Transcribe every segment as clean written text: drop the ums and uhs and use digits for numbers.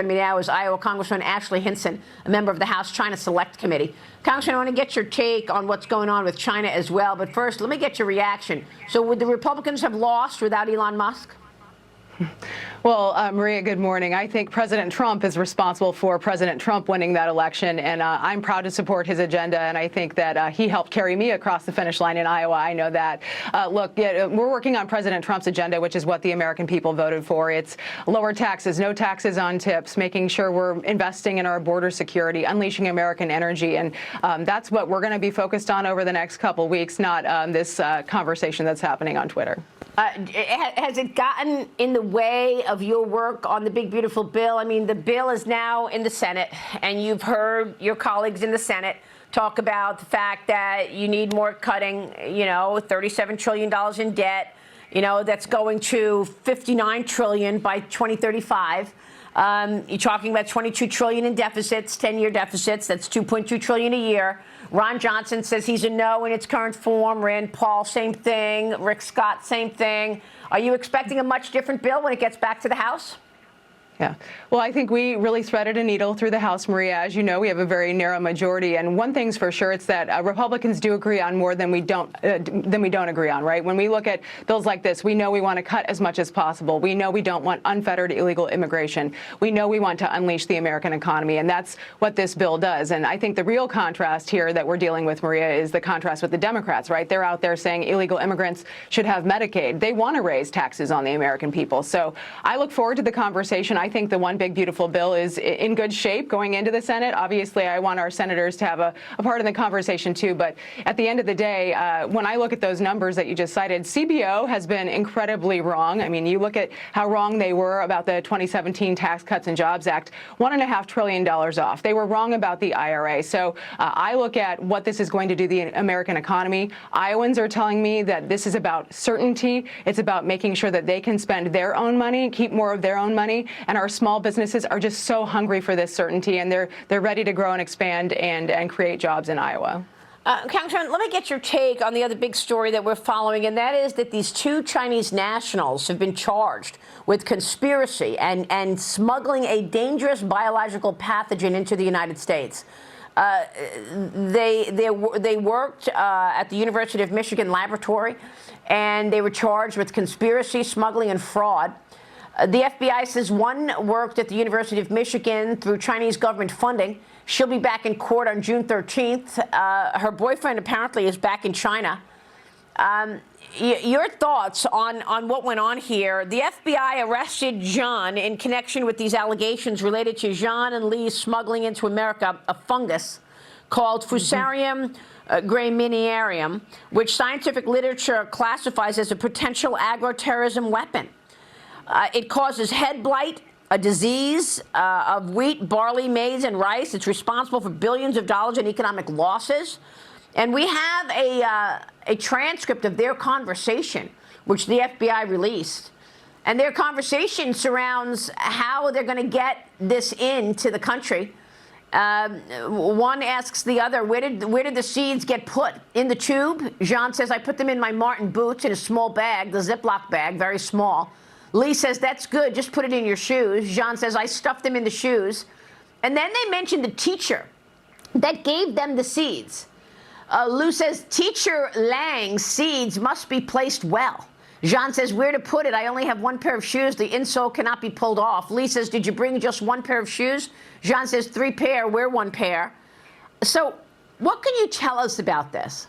me now is Iowa Congressman Ashley Hinson, a member of the House China Select Committee. Congressman, I want to get your take on what's going on with China as well. But first, let me get your reaction. So would the Republicans have lost without Elon Musk? Well, Maria, good morning. I think President Trump is responsible for President Trump winning that election, and I'm proud to support his agenda, and I think that he helped carry me across the finish line in Iowa. I know that. Look, we're working on President Trump's agenda, which is what the American people voted for. It's lower taxes, no taxes on tips, making sure we're investing in our border security, unleashing American energy, and that's what we're going to be focused on over the next couple of weeks, not this conversation that's happening on Twitter. Has it gotten in the way of your work on the big, beautiful bill? I mean, the bill is now in the Senate, and you've heard your colleagues in the Senate talk about the fact that you need more cutting, $37 trillion in debt, that's going to $59 trillion by 2035. You're talking about $22 trillion in deficits, 10-year deficits. That's $2.2 trillion a year. Ron Johnson says he's a no in its current form. Rand Paul, same thing. Rick Scott, same thing. Are you expecting a much different bill when it gets back to the House? Yeah. Well, I think we really threaded a needle through the House, Maria. As you know, we have a very narrow majority, and one thing's for sure, it's that Republicans do agree on more than we don't agree on, right? When we look at bills like this, we know we want to cut as much as possible. We know we don't want unfettered illegal immigration. We know we want to unleash the American economy, and that's what this bill does. And I think the real contrast here that we're dealing with, Maria, is the contrast with the Democrats, right? They're out there saying illegal immigrants should have Medicaid. They want to raise taxes on the American people. So I look forward to the conversation. I think the one big beautiful bill is in good shape going into the Senate. Obviously, I want our senators to have a part in the conversation too. But at the end of the day, when I look at those numbers that you just cited, CBO has been incredibly wrong. I mean, you look at how wrong they were about the 2017 Tax Cuts and Jobs Act, $1.5 trillion off. They were wrong about the IRA. So I look at what this is going to do to the American economy. Iowans are telling me that this is about certainty. It's about making sure that they can spend their own money, keep more of their own money, and our small businesses are just so hungry for this certainty, and they're ready to grow and expand and create jobs in Iowa. Congressman, let me get your take on the other big story that we're following, and that is that these two Chinese nationals have been charged with conspiracy and smuggling a dangerous biological pathogen into the United States. They worked at the University of Michigan laboratory, and they were charged with conspiracy, smuggling, and fraud. The FBI says one worked at the University of Michigan through Chinese government funding. She'll be back in court on June 13th. Her boyfriend apparently is back in China. Your thoughts on what went on here? The FBI arrested John in connection with these allegations related to John and Lee's smuggling into America a fungus called Fusarium graminearum, which scientific literature classifies as a potential agroterrorism weapon. It causes head blight, a disease of wheat, barley, maize, and rice. It's responsible for billions of dollars in economic losses. And we have a transcript of their conversation, which the FBI released. And their conversation surrounds how they're going to get this into the country. One asks the other, where did the seeds get put? In the tube? Jean says, I put them in my Martin boots in a small bag, the Ziploc bag, very small. Lee says, that's good, just put it in your shoes. Jean says, I stuffed them in the shoes. And then they mentioned the teacher that gave them the seeds. Lou says, Teacher Lang's seeds must be placed well. Jean says, where to put it? I only have one pair of shoes. The insole cannot be pulled off. Lee says, did you bring just one pair of shoes? Jean says, 3 pair, wear 1 pair. So what can you tell us about this?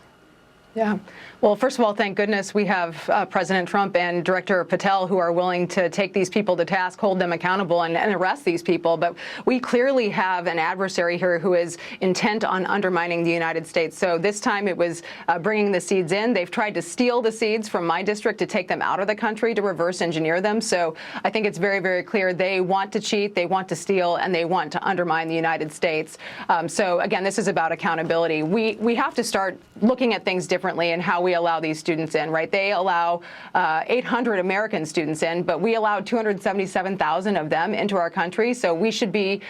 Yeah. Well, first of all, thank goodness we have President Trump and Director Patel who are willing to take these people to task, hold them accountable, and arrest these people. But we clearly have an adversary here who is intent on undermining the United States. So this time it was bringing the seeds in. They've tried to steal the seeds from my district to take them out of the country, to reverse engineer them. So I think it's very, very clear they want to cheat, they want to steal, and they want to undermine the United States. So again, this is about accountability. We have to start looking at things differently. differently in how we allow these students in, right? They allow 800 American students in, but we allowed 277,000 of them into our country. So we should be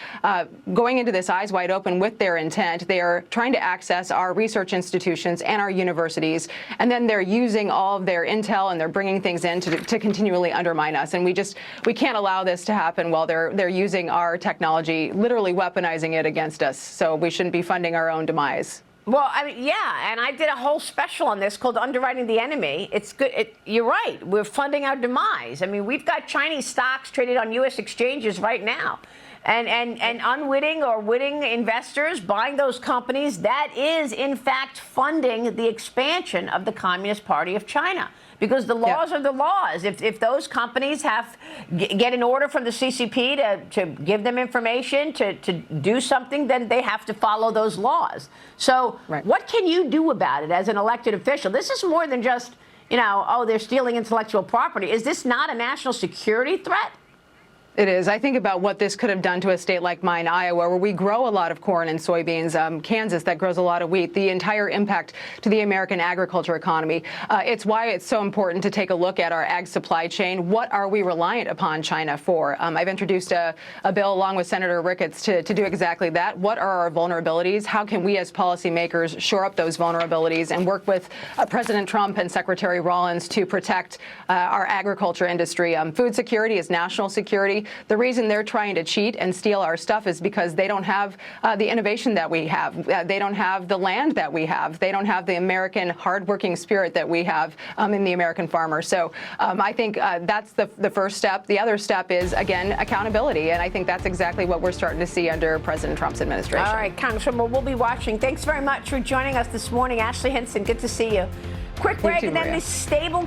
going into this eyes wide open with their intent. They are trying to access our research institutions and our universities, and then they're using all of their intel and they're bringing things in to continually undermine us. And we can't allow this to happen while they're using our technology, literally weaponizing it against us. So we shouldn't be funding our own demise. Well, I mean, yeah, and I did a whole special on this called Underwriting the Enemy. It's good. You're right. We're funding our demise. I mean, we've got Chinese stocks traded on U.S. exchanges right now. And unwitting or witting investors buying those companies, that is, in fact, funding the expansion of the Communist Party of China. Because the laws are the laws. If those companies get an order from the CCP to give them information, to do something, then they have to follow those laws. So what can you do about it as an elected official? This is more than just, oh, they're stealing intellectual property. Is this not a national security threat? It is. I think about what this could have done to a state like mine, Iowa, where we grow a lot of corn and soybeans, Kansas that grows a lot of wheat, the entire impact to the American agriculture economy. It's why it's so important to take a look at our ag supply chain. What are we reliant upon China for? I've introduced a bill along with Senator Ricketts to do exactly that. What are our vulnerabilities? How can we as policymakers shore up those vulnerabilities and work with President Trump and Secretary Rollins to protect our agriculture industry? Food security is national security. The reason they're trying to cheat and steal our stuff is because they don't have the innovation that we have. They don't have the land that we have. They don't have the American hardworking spirit that we have in the American farmer. So I think that's the first step. The other step is, again, accountability. And I think that's exactly what we're starting to see under President Trump's administration. All right, Congresswoman, we'll be watching. Thanks very much for joining us this morning. Ashley Hinson, good to see you. Quick break, and then this stable